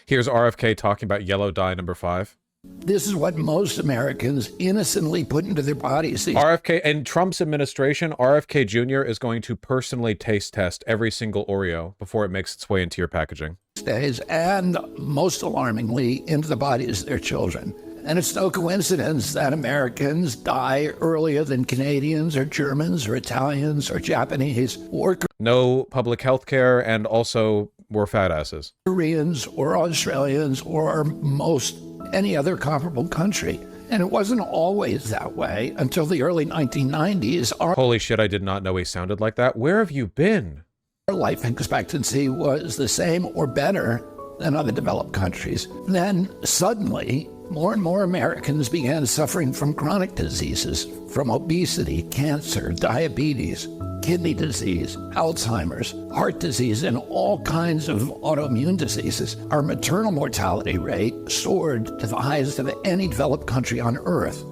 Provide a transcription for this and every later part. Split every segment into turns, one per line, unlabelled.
Here's RFK talking about yellow dye number 5.
This is what most Americans innocently put into their bodies.
RFK and Trump's administration, RFK Jr. is going to personally taste test every single Oreo before it makes its way into your packaging.
Days, and most alarmingly, into the bodies of their children. And it's no coincidence that Americans die earlier than Canadians or Germans or Italians or Japanese or
No public health care, and also we're fat asses.
Koreans or Australians or most any other comparable country. And it wasn't always that way until the early 1990s.
Holy shit, I did not know he sounded like that. Where have you been?
Our life expectancy was the same or better than other developed countries. Then suddenly, more and more Americans began suffering from chronic diseases, from obesity, cancer, diabetes, kidney disease, Alzheimer's, heart disease, and all kinds of autoimmune diseases. Our maternal mortality rate soared to the highest of any developed country on Earth.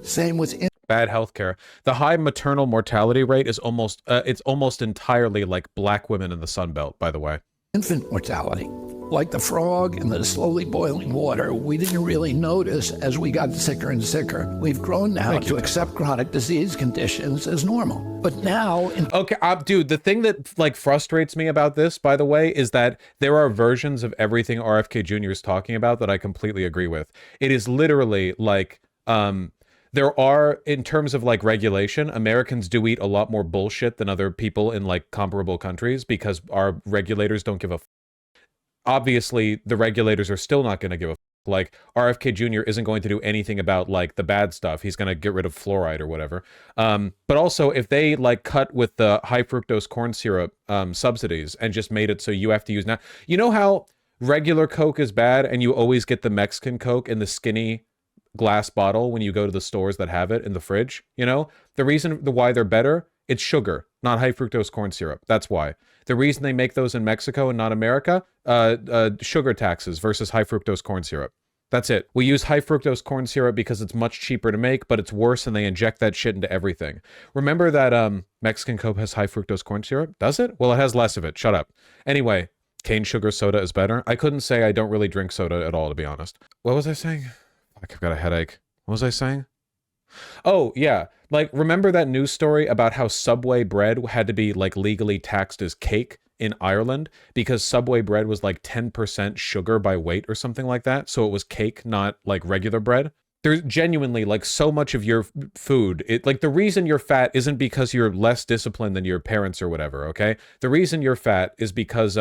Same with
bad healthcare. The high maternal mortality rate is it's almost entirely like black women in the Sun Belt, by the way.
Infant mortality. Like the frog in the slowly boiling water, we didn't really notice as we got sicker and sicker. We've grown now to accept chronic disease conditions as normal. But now...
Okay, dude, the thing that like frustrates me about this, by the way, is that there are versions of everything RFK Jr. is talking about that I completely agree with. It is literally like... there are, in terms of like regulation, Americans do eat a lot more bullshit than other people in like comparable countries because our regulators don't give a obviously the regulators are still not going to give a like RFK Jr. isn't going to do anything about like the bad stuff. He's going to get rid of fluoride or whatever. But also if they like cut with the high fructose corn syrup subsidies and just made it so you have to use now, you know how regular Coke is bad and you always get the Mexican Coke in the skinny glass bottle when you go to the stores that have it in the fridge, you know? The reason why they're better, it's sugar, not high fructose corn syrup. That's why. The reason they make those in Mexico and not America, sugar taxes versus high fructose corn syrup. That's it. We use high fructose corn syrup because it's much cheaper to make, but it's worse and they inject that shit into everything. Remember that Mexican Coke has high fructose corn syrup? Does it? Well, it has less of it. Shut up. Anyway, cane sugar soda is better. I couldn't say I don't really drink soda at all, to be honest. What was I saying? I've got a headache. What was I saying? Oh, yeah. Like, remember that news story about how Subway bread had to be, like, legally taxed as cake in Ireland because Subway bread was, like, 10% sugar by weight or something like that? So it was cake, not, like, regular bread? There's genuinely, like, so much of your food. Like, the reason you're fat isn't because you're less disciplined than your parents or whatever, okay? The reason you're fat is because,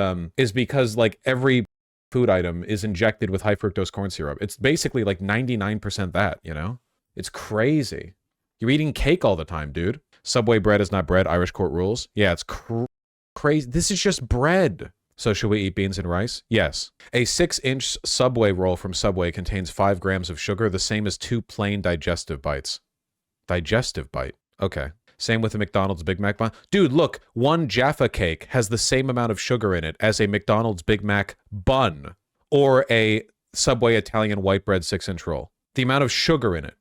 like, every food item is injected with high fructose corn syrup. It's basically, like, 99% that, you know? It's crazy. You're eating cake all the time, dude. Subway bread is not bread. Irish court rules. Yeah, it's crazy. This is just bread. So should we eat beans and rice? Yes. A 6-inch Subway roll from Subway contains 5 grams of sugar, the same as 2 plain digestive bites. Digestive bite. Okay. Same with the McDonald's Big Mac bun. Dude, look, one Jaffa cake has the same amount of sugar in it as a McDonald's Big Mac bun or a Subway Italian white bread 6-inch roll. The amount of sugar in it.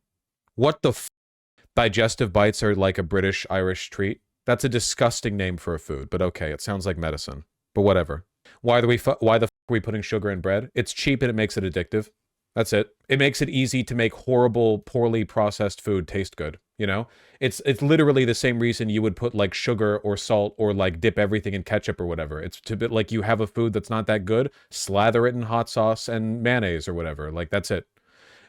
What the digestive bites are like a British-Irish treat? That's a disgusting name for a food, but okay, it sounds like medicine. But whatever. Why the f are we putting sugar in bread? It's cheap and it makes it addictive. That's it. It makes it easy to make horrible, poorly processed food taste good, you know? It's literally the same reason you would put like sugar or salt or like dip everything in ketchup or whatever. It's to be like you have a food that's not that good, slather it in hot sauce and mayonnaise or whatever. Like that's it.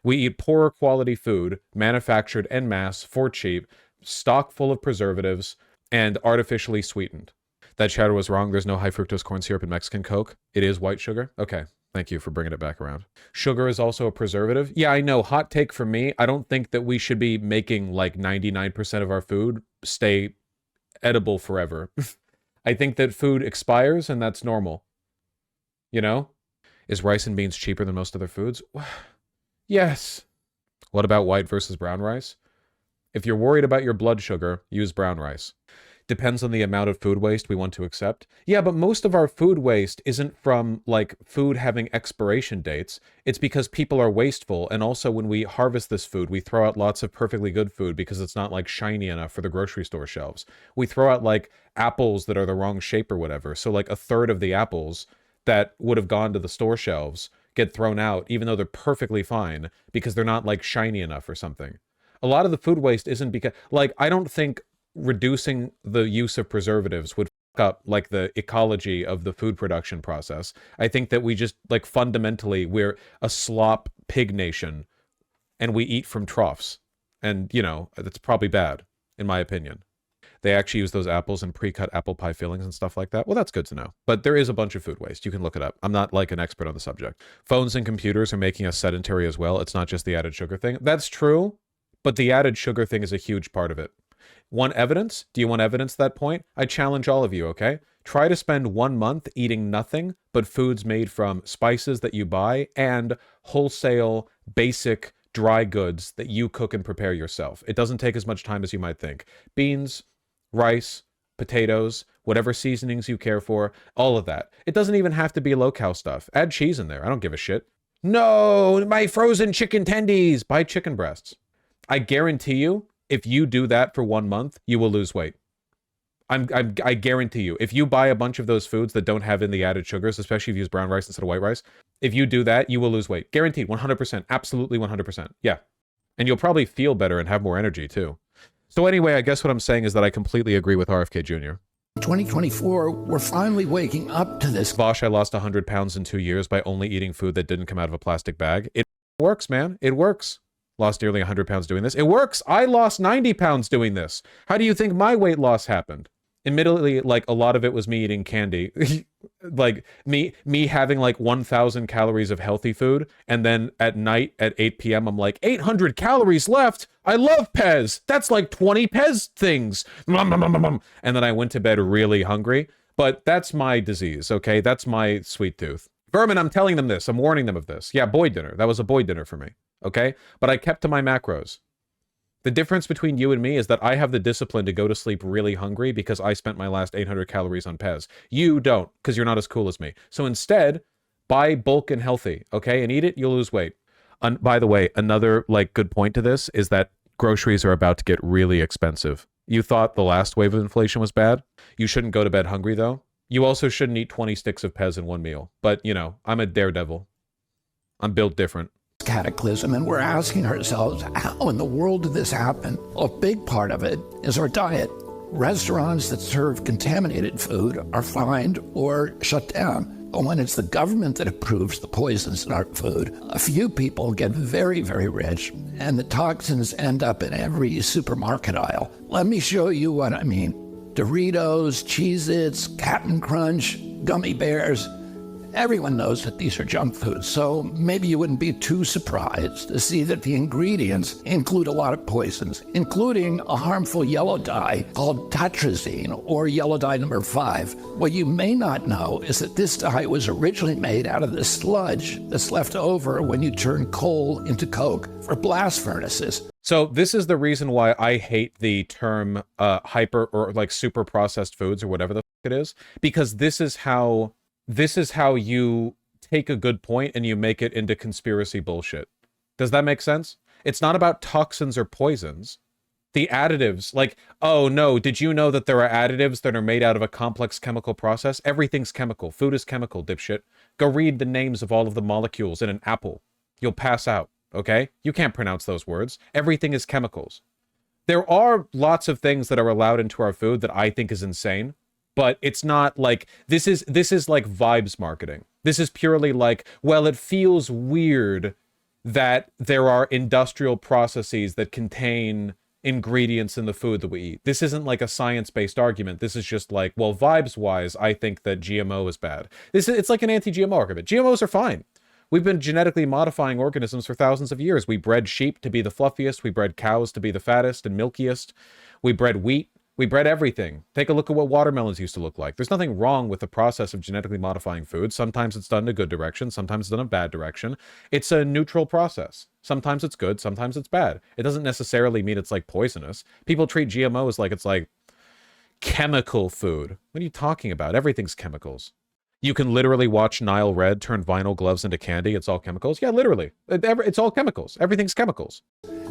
We eat poorer quality food, manufactured en masse for cheap, stock full of preservatives, and artificially sweetened. That chatter was wrong. There's no high fructose corn syrup in Mexican Coke. It is white sugar. Okay. Thank you for bringing it back around. Sugar is also a preservative. Yeah, I know. Hot take from me. I don't think that we should be making like 99% of our food stay edible forever. I think that food expires and that's normal. You know? Is rice and beans cheaper than most other foods? Yes. What about white versus brown rice? If you're worried about your blood sugar, use brown rice. Depends on the amount of food waste we want to accept. Yeah, but most of our food waste isn't from, like, food having expiration dates. It's because people are wasteful, and also when we harvest this food, we throw out lots of perfectly good food because it's not, like, shiny enough for the grocery store shelves. We throw out, like, apples that are the wrong shape or whatever, so, like, a third of the apples that would have gone to the store shelves get thrown out, even though they're perfectly fine because they're not like shiny enough or something. A lot of the food waste isn't because, like, I don't think reducing the use of preservatives would fuck up like the ecology of the food production process. I think that we just, like, fundamentally, we're a slop pig nation and we eat from troughs. And, you know, that's probably bad, in my opinion. They actually use those apples in pre-cut apple pie fillings and stuff like that. Well, that's good to know. But there is a bunch of food waste. You can look it up. I'm not like an expert on the subject. Phones and computers are making us sedentary as well. It's not just the added sugar thing. That's true, but the added sugar thing is a huge part of it. Want evidence? Do you want evidence to that point? I challenge all of you, okay? Try to spend 1 month eating nothing but foods made from spices that you buy and wholesale, basic, dry goods that you cook and prepare yourself. It doesn't take as much time as you might think. Beans, rice, potatoes, whatever seasonings you care for, all of that. It doesn't even have to be low-cal stuff. Add cheese in there. I don't give a shit. No, my frozen chicken tendies. Buy chicken breasts. I guarantee you, if you do that for 1 month, you will lose weight. I guarantee you. If you buy a bunch of those foods that don't have in the added sugars, especially if you use brown rice instead of white rice, if you do that, you will lose weight. Guaranteed, 100%. Absolutely 100%. Yeah. And you'll probably feel better and have more energy, too. So anyway, I guess what I'm saying is that I completely agree with RFK Jr.
2024, we're finally waking up to this.
Vosh, I lost 100 pounds in 2 years by only eating food that didn't come out of a plastic bag. It works, man. It works. Lost nearly 100 pounds doing this. It works. I lost 90 pounds doing this. How do you think my weight loss happened? Admittedly, like, a lot of it was me eating candy. Like, me having, like, 1,000 calories of healthy food, and then at night at 8 p.m., I'm like, 800 calories left! I love Pez! That's like 20 Pez things! And then I went to bed really hungry. But that's my disease, okay? That's my sweet tooth. Vermin, I'm telling them this. I'm warning them of this. Yeah, boy dinner. That was a boy dinner for me, okay? But I kept to my macros. The difference between you and me is that I have the discipline to go to sleep really hungry because I spent my last 800 calories on Pez. You don't, because you're not as cool as me. So instead, buy bulk and healthy, okay? And eat it, you'll lose weight. By the way, another, like, good point to this is that groceries are about to get really expensive. You thought the last wave of inflation was bad? You shouldn't go to bed hungry, though. You also shouldn't eat 20 sticks of Pez in one meal. But, you know, I'm a daredevil. I'm built different.
Cataclysm, and we're asking ourselves, how in the world did this happen? A big part of it is our diet. Restaurants that serve contaminated food are fined or shut down. But when it's the government that approves the poisons in our food, a few people get very, very rich, and the toxins end up in every supermarket aisle. Let me show you what I mean. Doritos, Cheez-Its, Cap'n Crunch, gummy bears. Everyone knows that these are junk foods, so maybe you wouldn't be too surprised to see that the ingredients include a lot of poisons, including a harmful yellow dye called tetrazine, or yellow dye number 5. What you may not know is that this dye was originally made out of the sludge that's left over when you turn coal into coke for blast furnaces.
So this is the reason why I hate the term hyper or like super processed foods or whatever the fuck it is, because this is how you take a good point and you make it into conspiracy bullshit. Does that make sense? It's not about toxins or poisons. The additives, like, oh no, did you know that there are additives that are made out of a complex chemical process? Everything's chemical. Food is chemical, dipshit. Go read the names of all of the molecules in an apple. You'll pass out, okay? You can't pronounce those words. Everything is chemicals. There are lots of things that are allowed into our food that I think is insane. But it's not like, this is like vibes marketing. This is purely like, well, it feels weird that there are industrial processes that contain ingredients in the food that we eat. This isn't like a science-based argument. This is just like, well, vibes-wise, I think that GMO is bad. It's like an anti-GMO argument. GMOs are fine. We've been genetically modifying organisms for thousands of years. We bred sheep to be the fluffiest. We bred cows to be the fattest and milkiest. We bred wheat. We bred everything. Take a look at what watermelons used to look like. There's nothing wrong with the process of genetically modifying food. Sometimes it's done in a good direction. Sometimes it's done in a bad direction. It's a neutral process. Sometimes it's good. Sometimes it's bad. It doesn't necessarily mean it's like poisonous. People treat GMOs like it's like chemical food. What are you talking about? Everything's chemicals. You can literally watch Nile Red turn vinyl gloves into candy. It's all chemicals. Yeah, literally. It's all chemicals. Everything's chemicals.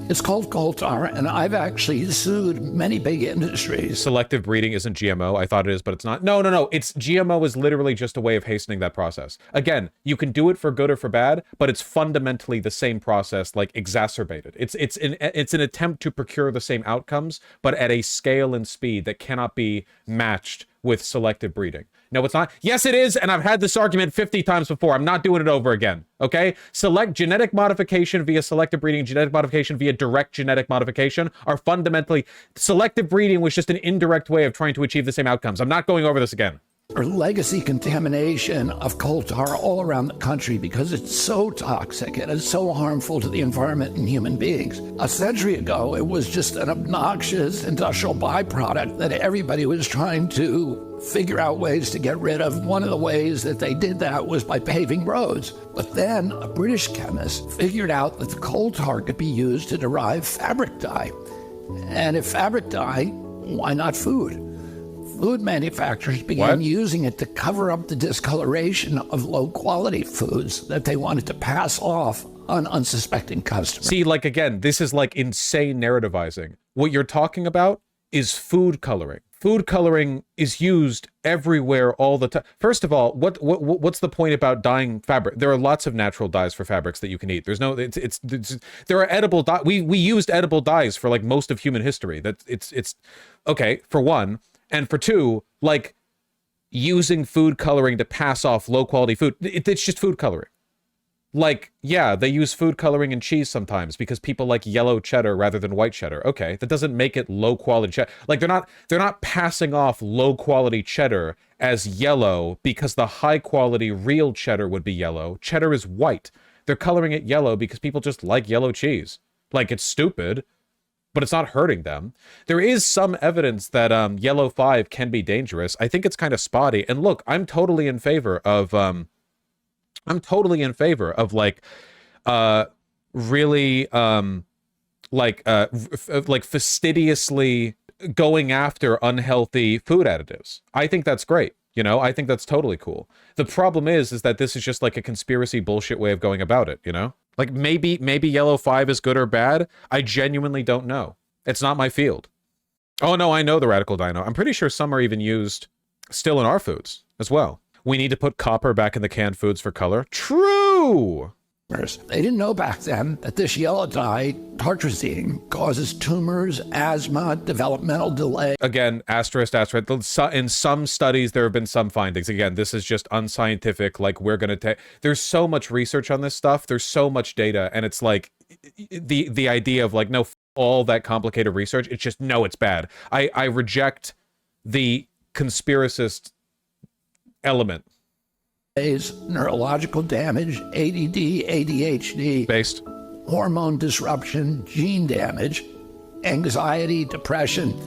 It's called coal tar, and I've actually sued many big industries.
Selective breeding isn't GMO. I thought it is, but it's not. No. It's GMO is literally just a way of hastening that process. Again, you can do it for good or for bad, but it's fundamentally the same process, like exacerbated. It's an attempt to procure the same outcomes, but at a scale and speed that cannot be matched with selective breeding. No, it's not. Yes, it is, and I've had this argument 50 times before. I'm not doing it over again, okay? Select genetic modification via selective breeding, genetic modification via direct genetic modification are fundamentally... Selective breeding was just an indirect way of trying to achieve the same outcomes. I'm not going over this again.
Or legacy contamination of coal tar all around the country because it's so toxic and it's so harmful to the environment and human beings. A century ago, it was just an obnoxious industrial byproduct that everybody was trying to figure out ways to get rid of. One of the ways that they did that was by paving roads. But then a British chemist figured out that the coal tar could be used to derive fabric dye. And if fabric dye, why not food? Food manufacturers began using it to cover up the discoloration of low-quality foods that they wanted to pass off on unsuspecting customers.
See, like, again, this is like insane narrativizing. What you're talking about is food coloring. Food coloring is used everywhere all the time. First of all, what's the point about dyeing fabric? There are lots of natural dyes for fabrics that you can eat. There's no, there are edible dye. We used edible dyes for like most of human history. That it's okay for one. And for two, like, using food coloring to pass off low-quality food, it's just food coloring. Like, yeah, they use food coloring in cheese sometimes because people like yellow cheddar rather than white cheddar. Okay, that doesn't make it low-quality cheddar. Like, they're not passing off low-quality cheddar as yellow because the high-quality real cheddar would be yellow. Cheddar is white. They're coloring it yellow because people just like yellow cheese. Like, it's stupid, but it's not hurting them. There is some evidence that yellow 5 can be dangerous. I think it's kind of spotty. And look, I'm totally in favor of like really like fastidiously going after unhealthy food additives. I think that's great. You know, I think that's totally cool. The problem is that this is just like a conspiracy bullshit way of going about it, you know? Like, maybe yellow 5 is good or bad. I genuinely don't know. It's not my field. Oh, no, I know the radical dino. I'm pretty sure some are even used still in our foods as well. We need to put copper back in the canned foods for color. True!
They didn't know back then that this yellow dye, tartrazine, causes tumors, asthma, developmental delay.
Again, asterisk. In some studies, there have been some findings. Again, this is just unscientific. Like, we're going to take... There's so much research on this stuff. There's so much data. And it's like, the idea of like, no, all that complicated research. It's just, no, it's bad. I reject the conspiracist element.
Neurological damage, ADD, ADHD,
based
hormone disruption, gene damage, anxiety, depression.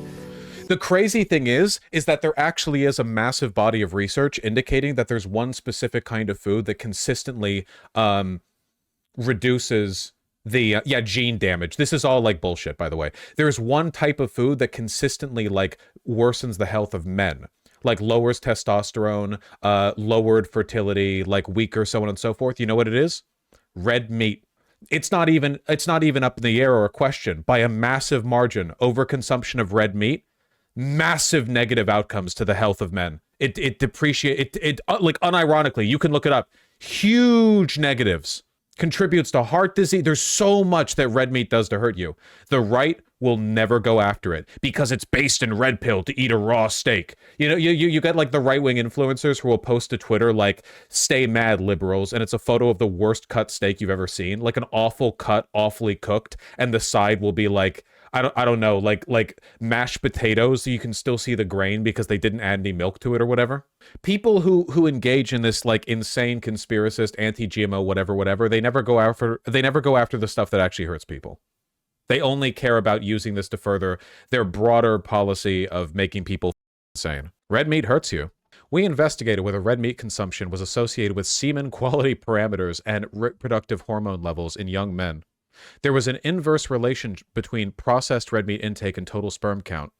The crazy thing is that there actually is a massive body of research indicating that there's one specific kind of food that consistently reduces the gene damage. This is all like bullshit, by the way. There's one type of food that consistently like worsens the health of men. Like lowers testosterone, lowered fertility, like weaker, so on and so forth. You know what it is? Red meat. It's not even up in the air or a question. By a massive margin, overconsumption of red meat, massive negative outcomes to the health of men. It depreciates. It like unironically, you can look it up. Huge negatives. Contributes to heart disease. There's so much that red meat does to hurt you. The right will never go after it because it's based in red pill to eat a raw steak. You know, you get like the right-wing influencers who will post to Twitter like, stay mad liberals, and it's a photo of the worst cut steak you've ever seen, like an awful cut, awfully cooked, and the side will be like, I don't know, like mashed potatoes so you can still see the grain because they didn't add any milk to it or whatever. People who engage in this like insane conspiracist, anti-GMO, whatever, they never go after the stuff that actually hurts people. They only care about using this to further their broader policy of making people insane. Red meat hurts you. We investigated whether red meat consumption was associated with semen quality parameters and reproductive hormone levels in young men. There was an inverse relation between processed red meat intake and total sperm count.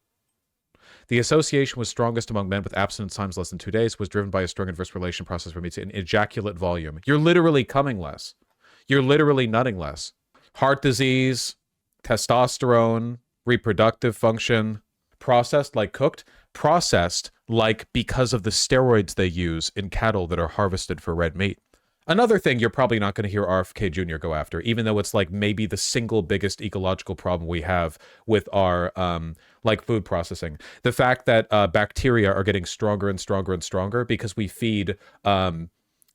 The association was strongest among men with abstinence times less than 2 days, was driven by a strong inverse relation process red meat in ejaculate volume. You're literally coming less. You're literally nutting less. Heart disease, testosterone, reproductive function, processed like cooked, processed like because of the steroids they use in cattle that are harvested for red meat. Another thing you're probably not going to hear RFK Jr. go after, even though it's like maybe the single biggest ecological problem we have with our like food processing. The fact that bacteria are getting stronger and stronger and stronger because we feed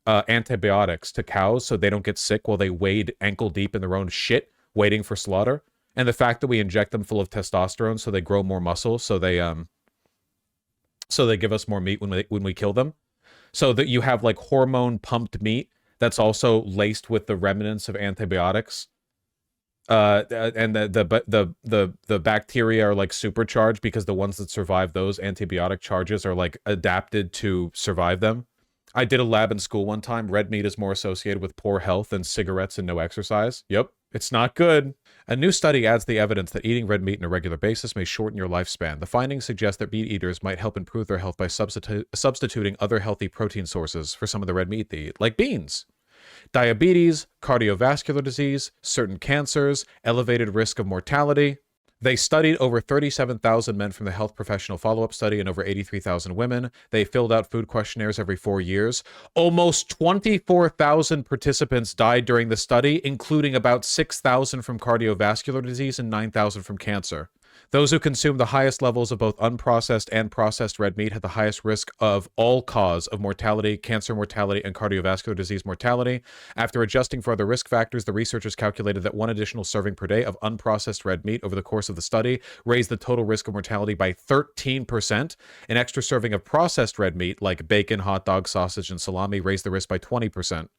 antibiotics to cows so they don't get sick while they wade ankle deep in their own shit waiting for slaughter. And the fact that we inject them full of testosterone so they grow more muscle, so they give us more meat when we kill them. So that you have like hormone pumped meat that's also laced with the remnants of antibiotics. And the bacteria are like supercharged because the ones that survive those antibiotic charges are like adapted to survive them. I did a lab in school one time. Red meat is more associated with poor health than cigarettes and no exercise. Yep, it's not good. A new study adds the evidence that eating red meat on a regular basis may shorten your lifespan. The findings suggest that meat eaters might help improve their health by substituting other healthy protein sources for some of the red meat they eat, like beans. Diabetes, cardiovascular disease, certain cancers, elevated risk of mortality. They studied over 37,000 men from the health professional follow-up study and over 83,000 women. They filled out food questionnaires every 4 years. Almost 24,000 participants died during the study, including about 6,000 from cardiovascular disease and 9,000 from cancer. Those who consumed the highest levels of both unprocessed and processed red meat had the highest risk of all cause of mortality, cancer mortality, and cardiovascular disease mortality. After adjusting for other risk factors, the researchers calculated that one additional serving per day of unprocessed red meat over the course of the study raised the total risk of mortality by 13%. An extra serving of processed red meat, like bacon, hot dog, sausage, and salami, raised the risk by 20%.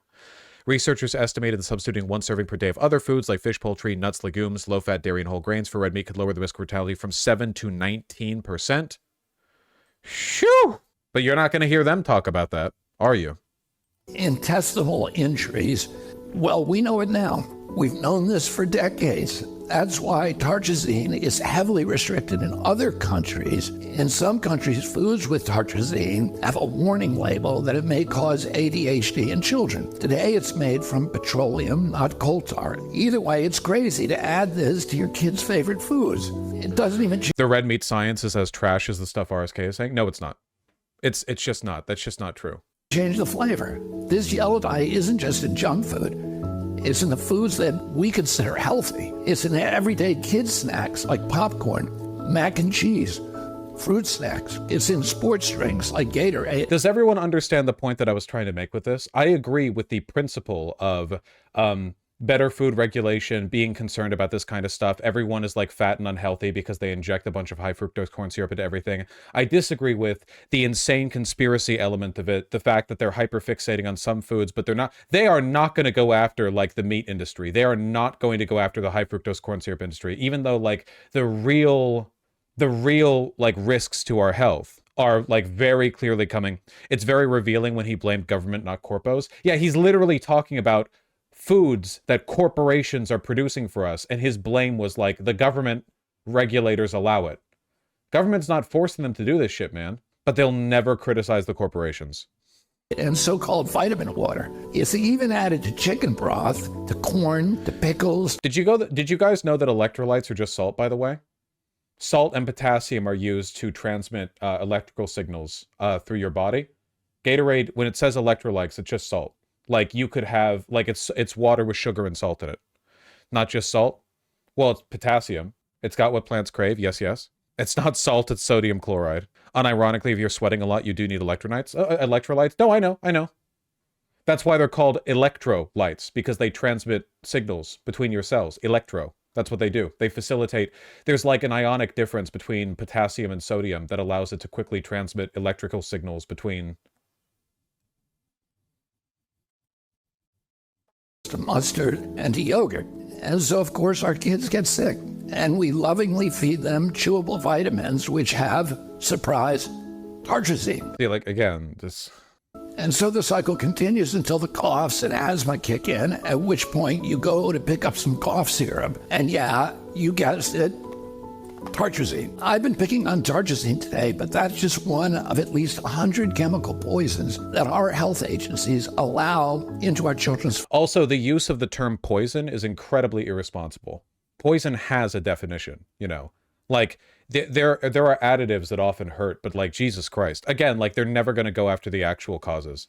Researchers estimated that substituting one serving per day of other foods like fish, poultry, nuts, legumes, low-fat dairy, and whole grains for red meat could lower the risk of mortality from 7 to 19%. Shoo! But you're not going to hear them talk about that, are you?
Intestinal injuries, well, we know it now. We've known this for decades. That's why tartrazine is heavily restricted in other countries. In some countries, foods with tartrazine have a warning label that it may cause ADHD in children. Today, it's made from petroleum, not coal tar. Either way, it's crazy to add this to your kids' favorite foods. It doesn't even...
The red meat science is as trash as the stuff RSK is saying? No, it's not. It's just not. That's just not true.
Change the flavor. This yellow dye isn't just in junk food. It's in the foods that we consider healthy. It's in everyday kids' snacks like popcorn, mac and cheese, fruit snacks. It's in sports drinks like Gatorade.
Does everyone understand the point that I was trying to make with this? I agree with the principle of better food regulation, being concerned about this kind of stuff. Everyone is like fat and unhealthy because they inject a bunch of high fructose corn syrup into everything. I disagree with the insane conspiracy element of it, the fact that they're hyperfixating on some foods, but they are not going to go after like the meat industry. They are not going to go after the high fructose corn syrup industry, even though like the real like risks to our health are like very clearly coming. It's very revealing when he blamed government, not corpos. Yeah, he's literally talking about foods that corporations are producing for us, and his blame was like the government regulators allow it. Government's not forcing them to do this shit, man, but they'll never criticize the corporations.
And so-called vitamin water. It's even added to chicken broth, to corn, to pickles.
Did you guys know that electrolytes are just salt, by the way? Salt and potassium are used to transmit electrical signals through your body. Gatorade, when it says electrolytes, it's just salt. Like you could have, like it's water with sugar and salt in it. Not just salt. Well, it's potassium. It's got what plants crave. Yes, yes. It's not salt, it's sodium chloride. Unironically, if you're sweating a lot, you do need electrolytes. Electrolytes? No, I know. That's why they're called electrolytes, because they transmit signals between your cells. Electro. That's what they do. They facilitate. There's like an ionic difference between potassium and sodium that allows it to quickly transmit electrical signals between...
to mustard and to yogurt. And so, of course, our kids get sick. And we lovingly feed them chewable vitamins, which have, surprise, tartrazine.
See, like, again, this...
And so the cycle continues until the coughs and asthma kick in, at which point you go to pick up some cough syrup. And yeah, you guessed it, Tartrazine. I've been picking on tartrazine today, but that's just one of at least 100 chemical poisons that our health agencies allow into our children's.
Also, the use of the term poison is incredibly irresponsible. Poison has a definition, you know. Like, there are additives that often hurt, but like, Jesus Christ. Again, like, they're never going to go after the actual causes.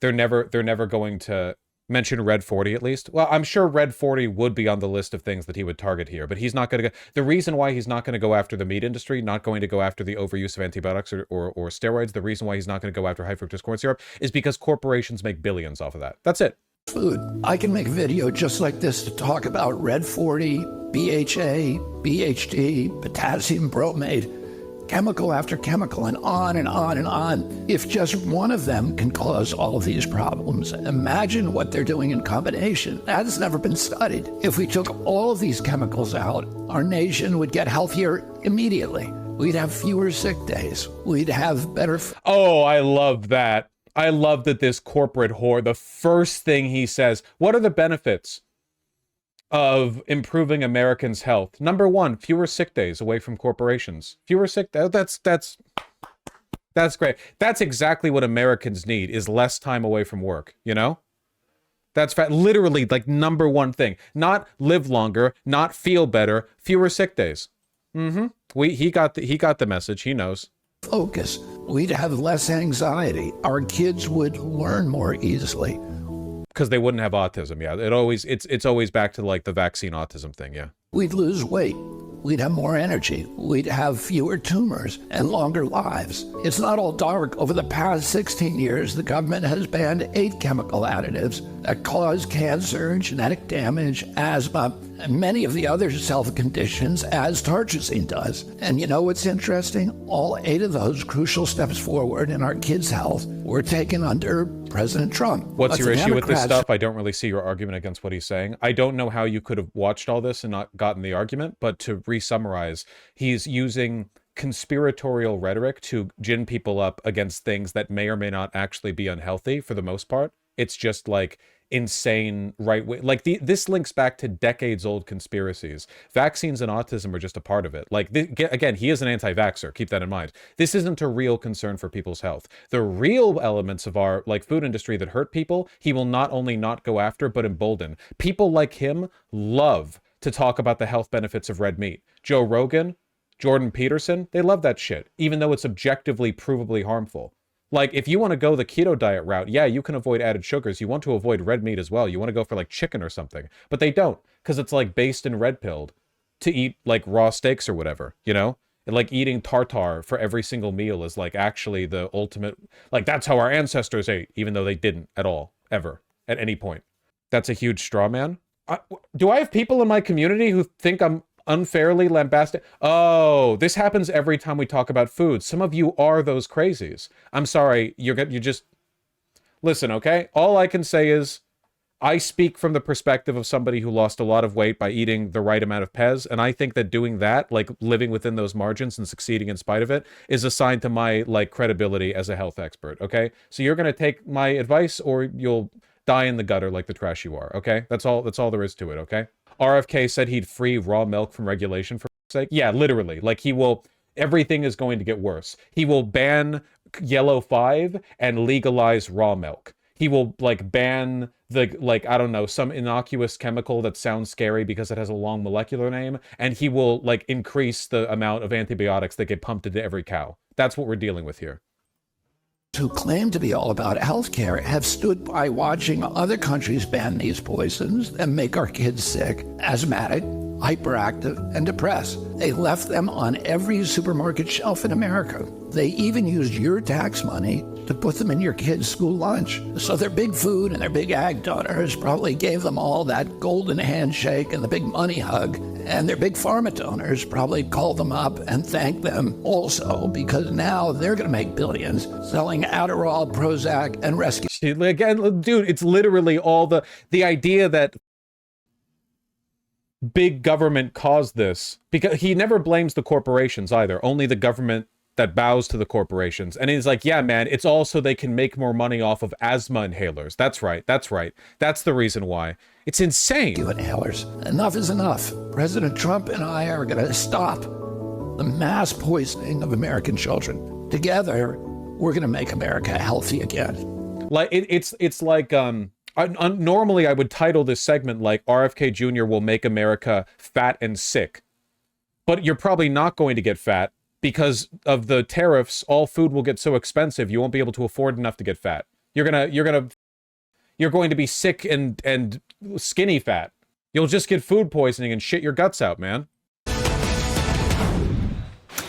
They're never going to mention Red 40 at least. Well, I'm sure Red 40 would be on the list of things that he would target here, but he's not going to go. The reason why he's not going to go after the meat industry, not going to go after the overuse of antibiotics or steroids, the reason why he's not going to go after high fructose corn syrup is because corporations make billions off of that. That's it.
Food. I can make a video just like this to talk about Red 40, BHA, BHD, potassium bromate, chemical after chemical, and on and on and on. If just one of them can cause all of these problems, imagine what they're doing in combination. That has never been studied. If we took all of these chemicals out, our nation would get healthier immediately. We'd have fewer sick days. We'd have better...
Oh, I love that. I love that this corporate whore, the first thing he says, what are the benefits of improving Americans' health? Number one, fewer sick days away from corporations. Fewer sick days. That's great. That's exactly what Americans need, is less time away from work, you know? That's literally like number one thing. Not live longer, not feel better, fewer sick days. He got the message. He knows.
Focus. We'd have less anxiety. Our kids would learn more easily.
Because they wouldn't have autism, yeah. It's always back to like the vaccine autism thing, yeah.
We'd lose weight. We'd have more energy. We'd have fewer tumors and longer lives. It's not all dark. Over the past 16 years, the government has banned 8 chemical additives that cause cancer, genetic damage, asthma, and many of the other health conditions, as tartrazine does. And you know what's interesting? All 8 of those crucial steps forward in our kids' health were taken under President Trump.
What's your issue with this stuff? I don't really see your argument against what he's saying. I don't know how you could have watched all this and not gotten the argument, but to re-summarize, he's using conspiratorial rhetoric to gin people up against things that may or may not actually be unhealthy for the most part. It's just like insane right way. Like this links back to decades old conspiracies. Vaccines and autism are just a part of it. Like again, he is an anti-vaxxer. Keep that in mind. This isn't a real concern for people's health. The real elements of our like food industry that hurt people, he will not only not go after, but embolden. People like him love to talk about the health benefits of red meat. Joe Rogan, Jordan Peterson, they love that shit, even though it's objectively provably harmful. Like, if you want to go the keto diet route, yeah, you can avoid added sugars. You want to avoid red meat as well. You want to go for, like, chicken or something. But they don't, because it's, like, based in red pilled to eat, like, raw steaks or whatever, you know? And, like, eating tartar for every single meal is, like, actually the ultimate... Like, that's how our ancestors ate, even though they didn't at all, ever, at any point. That's a huge straw man. Do I have people in my community who think I'm unfairly lambasted? Oh, this happens every time we talk about food. Some of you are those crazies. I'm sorry, you just listen, okay? All I can say is I speak from the perspective of somebody who lost a lot of weight by eating the right amount of Pez, and I think that doing that, like living within those margins and succeeding in spite of it, is a sign to my like credibility as a health expert, okay? So you're going to take my advice or you'll die in the gutter like the trash you are, okay? That's all there is to it, okay? RFK said he'd free raw milk from regulation for sake. Yeah, literally. Like he will, everything is going to get worse. He will ban Yellow 5 and legalize raw milk. He will like ban the, like, I don't know, some innocuous chemical that sounds scary because it has a long molecular name. And he will like increase the amount of antibiotics that get pumped into every cow. That's what we're dealing with here.
Who claim to be all about healthcare have stood by watching other countries ban these poisons and make our kids sick, asthmatic, hyperactive, and depressed. They left them on every supermarket shelf in America. They even used your tax money to put them in your kids' school lunch. So their big food and their big ag donors probably gave them all that golden handshake and the big money hug. And their big pharma donors probably called them up and thanked them also, because now they're going to make billions selling Adderall, Prozac, and rescue.
Again, dude, it's literally all the idea that big government caused this, because he never blames the corporations either, only the government that bows to the corporations. And he's like, yeah, man, it's all so they can make more money off of asthma inhalers. That's right. That's the reason why. It's insane.
Inhalers. Enough is enough. President Trump and I are going to stop the mass poisoning of American children. Together, we're going to make America healthy again.
Like it's like normally I would title this segment like RFK Jr. will make America fat and sick, but you're probably not going to get fat because of the tariffs. All food will get so expensive you won't be able to afford enough to get fat. You're going to be sick and skinny fat. You'll just get food poisoning and shit your guts out, man.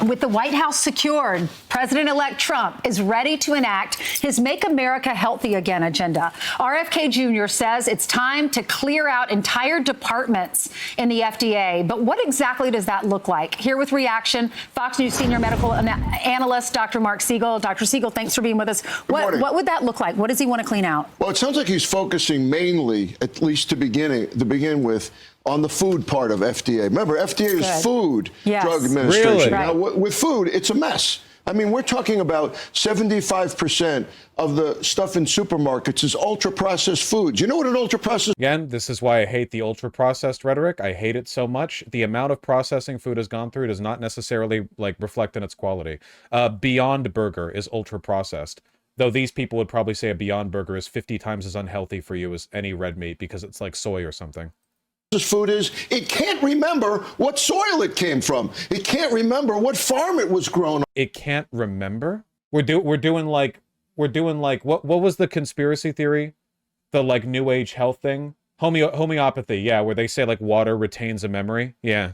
With the White House secured, President-elect Trump is ready to enact his Make America Healthy Again agenda. RFK Jr. says it's time to clear out entire departments in the FDA. But what exactly does that look like? Here with reaction, Fox News senior medical analyst, Dr. Mark Siegel. Dr. Siegel, thanks for being with us. What would that look like? What does he want to clean out?
Well, it sounds like he's focusing mainly, at least to begin with, on the food part of FDA. Remember, FDA is Food Drug Administration.
Really?
Now, with food, it's a mess. I mean, we're talking about 75% of the stuff in supermarkets is ultra-processed foods. You know what an ultra-processed...
Again, this is why I hate the ultra-processed rhetoric. I hate it so much. The amount of processing food has gone through does not necessarily, like, reflect in its quality. Beyond Burger is ultra-processed. Though these people would probably say a Beyond Burger is 50 times as unhealthy for you as any red meat because it's like soy or something.
Food is, it can't remember what soil it came from. It can't remember what farm it was grown on.
It can't remember? We're doing like what was the conspiracy theory? The like new age health thing? Homeopathy, yeah, where they say like water retains a memory. Yeah.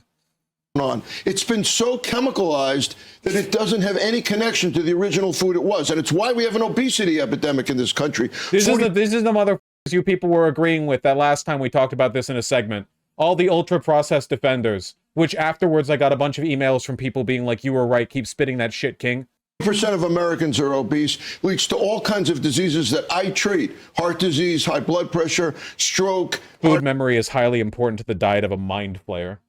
On. It's been so chemicalized that it doesn't have any connection to the original food it was. And it's why we have an obesity epidemic in this country.
This is the motherfuckers you people were agreeing with that last time we talked about this in a segment. All the ultra-processed defenders, which afterwards I got a bunch of emails from people being like, you were right, keep spitting that shit, King.
Percent of Americans are obese, leads to all kinds of diseases that I treat. Heart disease, high blood pressure, stroke.
Food memory is highly important to the diet of a mind flayer.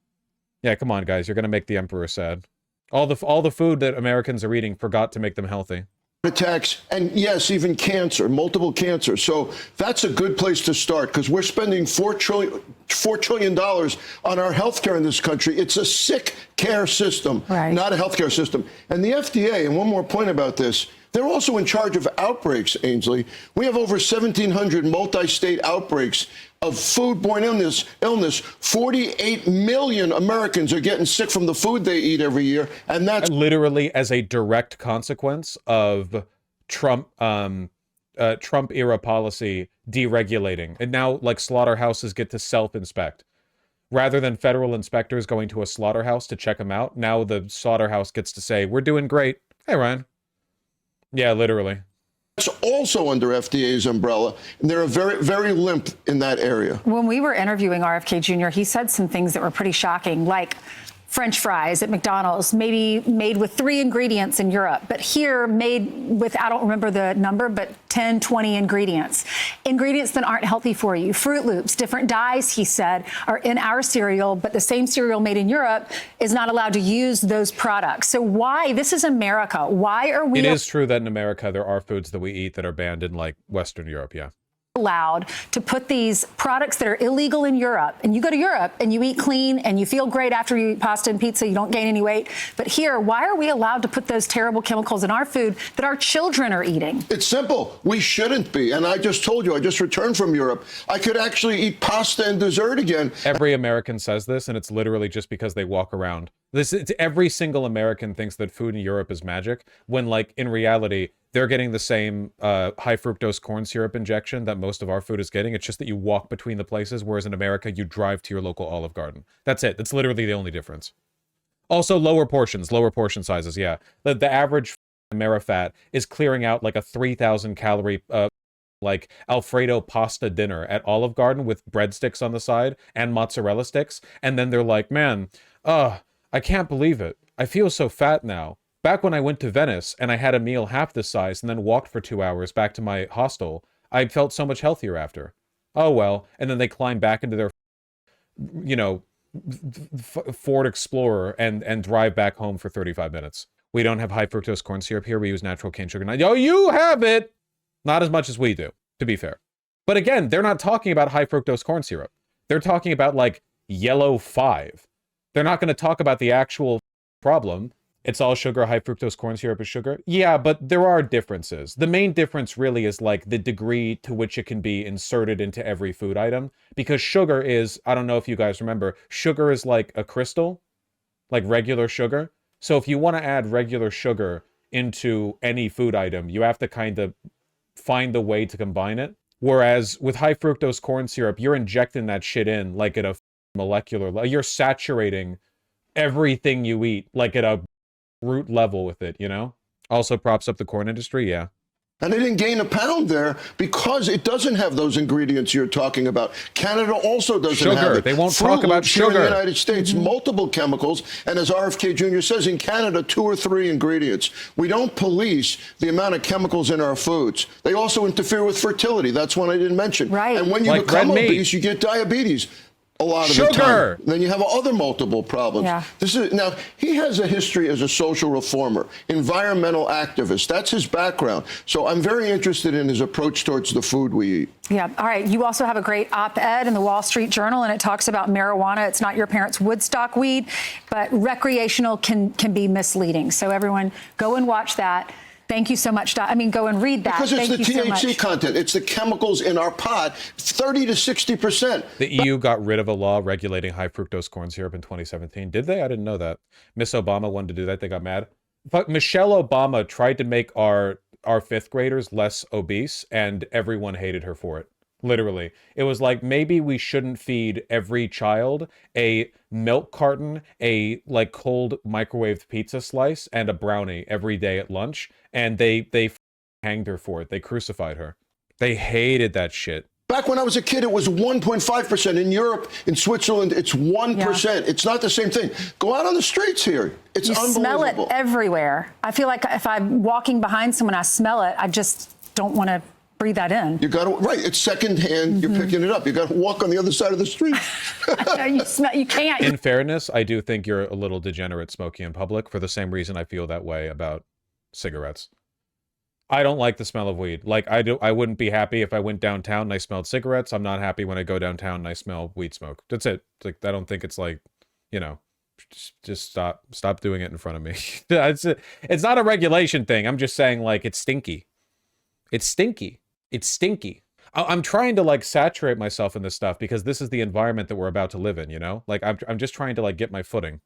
Yeah, come on, guys. You're going to make the emperor sad. All the food that Americans are eating forgot to make them healthy.
Attacks, and yes, even cancer, multiple cancer. So that's a good place to start because we're spending $4 trillion on our healthcare in this country. It's a sick care system, not a healthcare system. And the FDA, and one more point about this, they're also in charge of outbreaks, Ainsley. We have over 1,700 multi-state outbreaks of foodborne illness. 48 million Americans are getting sick from the food they eat every year, and that's
literally as a direct consequence of Trump era policy deregulating. And now, like, slaughterhouses get to self-inspect. Rather than federal inspectors going to a slaughterhouse to check them out, now the slaughterhouse gets to say, we're doing great. Hey, Ryan. Yeah, literally.
It's also under FDA's umbrella, and they're very, very limp in that area.
When we were interviewing RFK Jr., he said some things that were pretty shocking, like French fries at McDonald's, maybe made with 3 ingredients in Europe, but here made with, I don't remember the number, but 10, 20 ingredients. Ingredients that aren't healthy for you. Fruit Loops, different dyes, he said, are in our cereal, but the same cereal made in Europe is not allowed to use those products. So why? This is America. Why are we...
It is true that in America there are foods that we eat that are banned in, like, Western Europe, yeah.
Allowed to put these products that are illegal in Europe, and you go to Europe and you eat clean and you feel great after you eat pasta and pizza, you don't gain any weight. But here, why are we allowed to put those terrible chemicals in our food that our children are eating?
It's simple. We shouldn't be. And I just told you, I just returned from Europe. I could actually eat pasta and dessert again.
Every American says this, and it's literally just because they walk around. Every single American thinks that food in Europe is magic, when, like, in reality, they're getting the same high fructose corn syrup injection that most of our food is getting. It's just that you walk between the places, whereas in America, you drive to your local Olive Garden. That's it. That's literally the only difference. Also, lower portion sizes, yeah. The average Amerifat is clearing out like a 3,000 calorie like Alfredo pasta dinner at Olive Garden with breadsticks on the side and mozzarella sticks. And then they're like, man, I can't believe it. I feel so fat now. Back when I went to Venice and I had a meal half this size and then walked for 2 hours back to my hostel, I felt so much healthier after. Oh, well. And then they climb back into their, you know, Ford Explorer and drive back home for 35 minutes. We don't have high fructose corn syrup here. We use natural cane sugar. Oh, you have it! Not as much as we do, to be fair. But again, they're not talking about high fructose corn syrup. They're talking about, like, yellow 5. They're not going to talk about the actual problem. It's all sugar. High fructose corn syrup is sugar. Yeah, but there are differences. The main difference really is like the degree to which it can be inserted into every food item. Because sugar is, I don't know if you guys remember, sugar is like a crystal, like regular sugar. So if you want to add regular sugar into any food item, you have to kind of find the way to combine it. Whereas with high fructose corn syrup, you're injecting that shit in like at a molecular level. You're saturating everything you eat like at a root level with it, you know? Also props up the corn industry, yeah.
And they didn't gain a pound there because it doesn't have those ingredients you're talking about. Canada also doesn't have it.
They won't
Fruit
talk about
Loops here in
sugar.
the United States, multiple chemicals, and as RFK Jr. says, in Canada, 2 or 3 ingredients. We don't police the amount of chemicals in our foods. They also interfere with fertility. That's one I didn't mention.
Right.
And when you
Like
become
red meat.
obese, you get diabetes. A lot of
Sugar.
the time. Then you have other multiple problems.
Yeah.
Now, he has a history as a social reformer, environmental activist. That's his background. So I'm very interested in his approach towards the food we eat.
Yeah. All right. You also have a great op-ed in the Wall Street Journal, and it talks about marijuana. It's not your parents' Woodstock weed, but recreational can be misleading. So everyone, go and watch that. Thank you so much. I mean, go and read that.
Because it's
Thank
the
you so
THC
much.
content. It's the chemicals in our pot, 30 to 60%.
The EU got rid of a law regulating high fructose corn syrup in 2017. Did they? I didn't know that. Miss Obama wanted to do that. They got mad. But Michelle Obama tried to make our 5th graders less obese, and everyone hated her for it. Literally. It was like, maybe we shouldn't feed every child a milk carton, a like cold microwaved pizza slice, and a brownie every day at lunch. And they hanged her for it. They crucified her. They hated that shit.
Back when I was a kid, it was 1.5%. In Europe, in Switzerland, it's 1%.
Yeah.
It's not the same thing. Go out on the streets here. It's
You
unbelievable.
smell it everywhere. I feel like if I'm walking behind someone, I smell it. I just don't want to breathe that in.
You got to, right, it's secondhand. You're picking it up. You got to walk on the other side of the street.
You can't.
In fairness, I do think you're a little degenerate smoking in public for the same reason I feel that way about cigarettes. I don't like the smell of weed. Like, I wouldn't be happy if I went downtown and I smelled cigarettes. I'm not happy when I go downtown and I smell weed smoke. That's it. It's like, I don't think it's like, you know, just stop doing it in front of me. It's not a regulation thing. I'm just saying, like, it's stinky. It's stinky. It's stinky. I'm trying to like saturate myself in this stuff because this is the environment that we're about to live in, you know? Like, I'm just trying to like get my footing.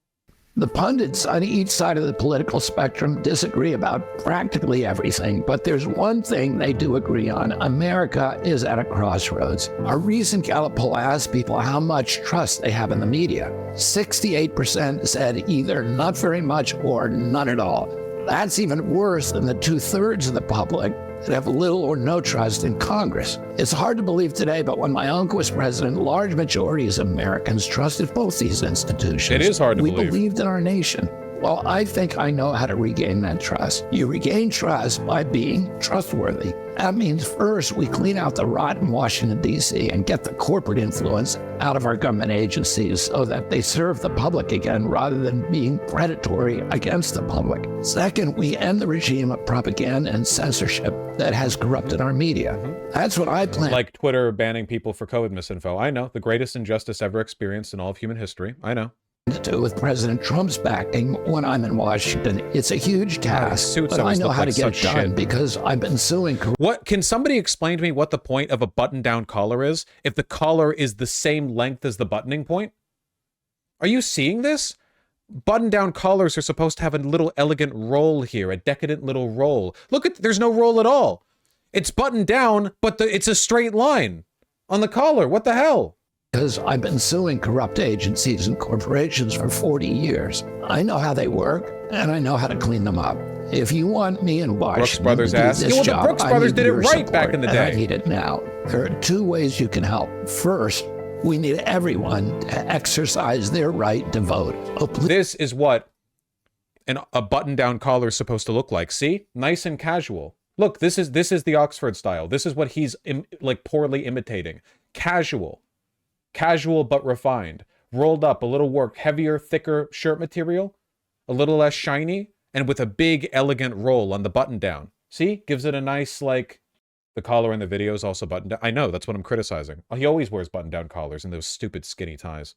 The pundits on each side of the political spectrum disagree about practically everything, but there's one thing they do agree on. America is at a crossroads. A recent Gallup poll asked people how much trust they have in the media. 68% said either not very much or none at all. That's even worse than the 2/3 of the public that have little or no trust in Congress. It's hard to believe today, but when my uncle was president, large majorities of Americans trusted both these institutions.
It is hard to believe.
We believed in our nation. Well, I think I know how to regain that trust. You regain trust by being trustworthy. That means first we clean out the rot in Washington, D.C. and get the corporate influence out of our government agencies so that they serve the public again rather than being predatory against the public. Second, we end the regime of propaganda and censorship that has corrupted our media. That's what I plan.
Like Twitter banning people for COVID misinfo. I know. The greatest injustice ever experienced in all of human history. I know.
To do with President Trump's backing when I'm in Washington. It's a huge task,
suits
but I
always
know
look
how
like
to get it
such
done
shit.
because I've been suing.
What can somebody explain to me what the point of a button-down collar is if the collar is the same length as the buttoning point? Are you seeing this? Button-down collars are supposed to have a little elegant roll here, a decadent little roll. Look at, there's no roll at all. It's buttoned down, but it's a straight line on the collar. What the hell?
Because I've been suing corrupt agencies and corporations for 40 years. I know how they work, and I know how to clean them up. If you want me in Washington
Brothers
to do
asked.
this
Yeah, well, the
job,
Brooks
I
brothers
need
did it
your
right back
support,
in the
and I
day.
need it now. There are 2 ways you can help. First, we need everyone to exercise their right to vote. Oh, please.
This is what a button-down collar is supposed to look like. See? Nice and casual. Look, this is the Oxford style. This is what he's like poorly imitating. Casual. Casual but refined. Rolled up, a little work, heavier, thicker shirt material, a little less shiny, and with a big, elegant roll on the button down. See? Gives it a nice, like, the collar in the video is also buttoned down. I know, that's what I'm criticizing. He always wears button-down collars and those stupid skinny ties.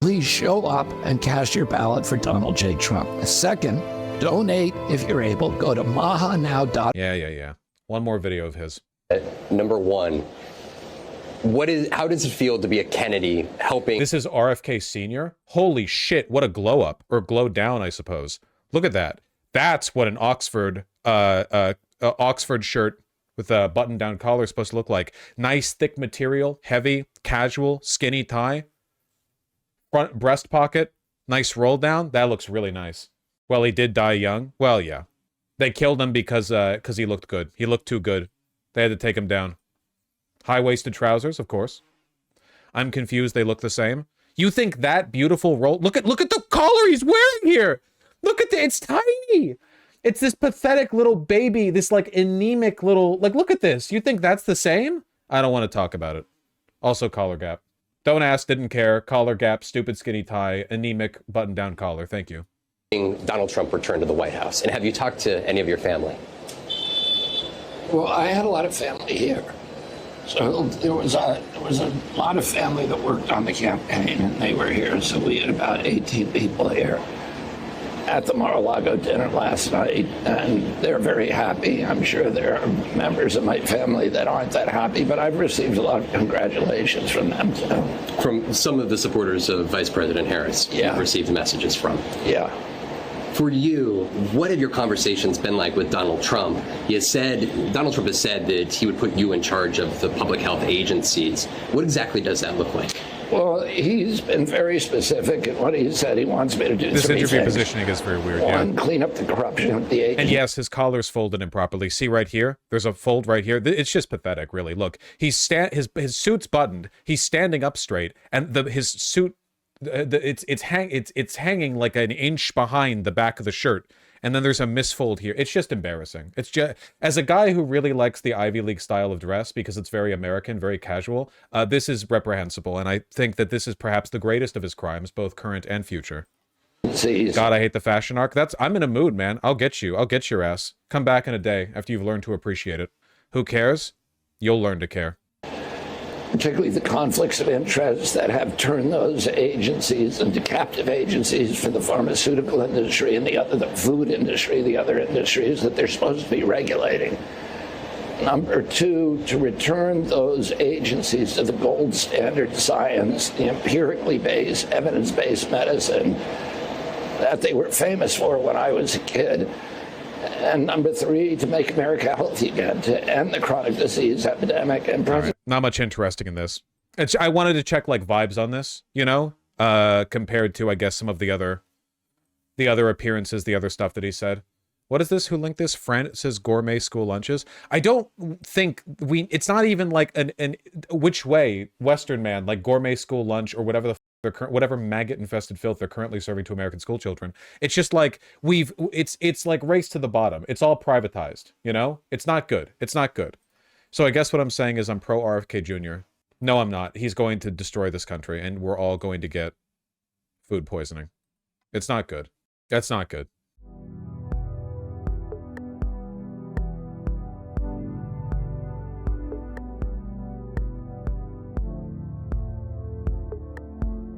Please show up and cast your ballot for Donald J. Trump. Second, Donate if you're able. Go to mahanow.com.
Yeah. One more video of his.
Number one, how does it feel to be a Kennedy helping?
This is RFK Sr. Holy shit, what a glow up, or glow down, I suppose. Look at that. That's what an Oxford shirt with a button-down collar is supposed to look like. Nice, thick material, heavy, casual, skinny tie. Front breast pocket, nice roll down. That looks really nice. Well, he did die young. Well, yeah. They killed him because he looked good. He looked too good. They had to take him down. High-waisted trousers, of course. I'm confused they look the same. You think that beautiful roll... Look at the collar he's wearing here! Look at it's tiny! It's this pathetic little baby, this, like, anemic little... Like, look at this. You think that's the same? I don't want to talk about it. Also, collar gap. Don't ask, didn't care. Collar gap, stupid skinny tie, anemic button-down collar. Thank you.
Donald Trump returned to the White House. And have you talked to any of your family?
Well, I had a lot of family here. So there was a lot of family that worked on the campaign, and they were here. So we had about 18 people here at the Mar-a-Lago dinner last night, and they're very happy. I'm sure there are members of my family that aren't that happy, but I've received a lot of congratulations from them too.
From some of the supporters of Vice President Harris,
yeah.
You've received messages from.
Yeah.
For you, what have your conversations been like with Donald Trump? Donald Trump has said that he would put you in charge of the public health agencies. What exactly does that look like?
Well, he's been very specific in what he said he wants me to do.
This interview positioning is very weird.
One, clean up the corruption of the agency.
And yes, his collar's folded improperly. See right here? There's a fold right here. It's just pathetic, really. Look, his suit's buttoned. He's standing up straight, and his suit... it's hanging like an inch behind the back of the shirt, and then there's a misfold here. It's just embarrassing. It's just, as a guy who really likes the Ivy League style of dress because it's very American, very casual, this is reprehensible, and I think that this is perhaps the greatest of his crimes, both current and future. God, I hate the fashion arc. I'm in a mood, man. I'll get you. I'll get your ass. Come back in a day after you've learned to appreciate it. Who cares? You'll learn to care.
Particularly the conflicts of interest that have turned those agencies into captive agencies for the pharmaceutical industry and the food industry, the other industries that they're supposed to be regulating. Number two, to return those agencies to the gold standard science, the empirically based, evidence-based medicine that they were famous for when I was a kid. And number three, to make America healthy again, to end the chronic disease epidemic. And
right. Not much interesting in this. I wanted to check like vibes on this, you know, compared to, I guess, some of the other appearances, the other stuff that he said. What is this? Who linked this? Francis Gourmet School Lunches. I don't think it's not even like an which way Western man, like Gourmet School Lunch or whatever whatever maggot-infested filth they're currently serving to American school children. It's just like it's like race to the bottom. It's all privatized, you know? It's not good. It's not good. So I guess what I'm saying is I'm pro RFK Jr. No, I'm not. He's going to destroy this country, and we're all going to get food poisoning. It's not good. That's not good.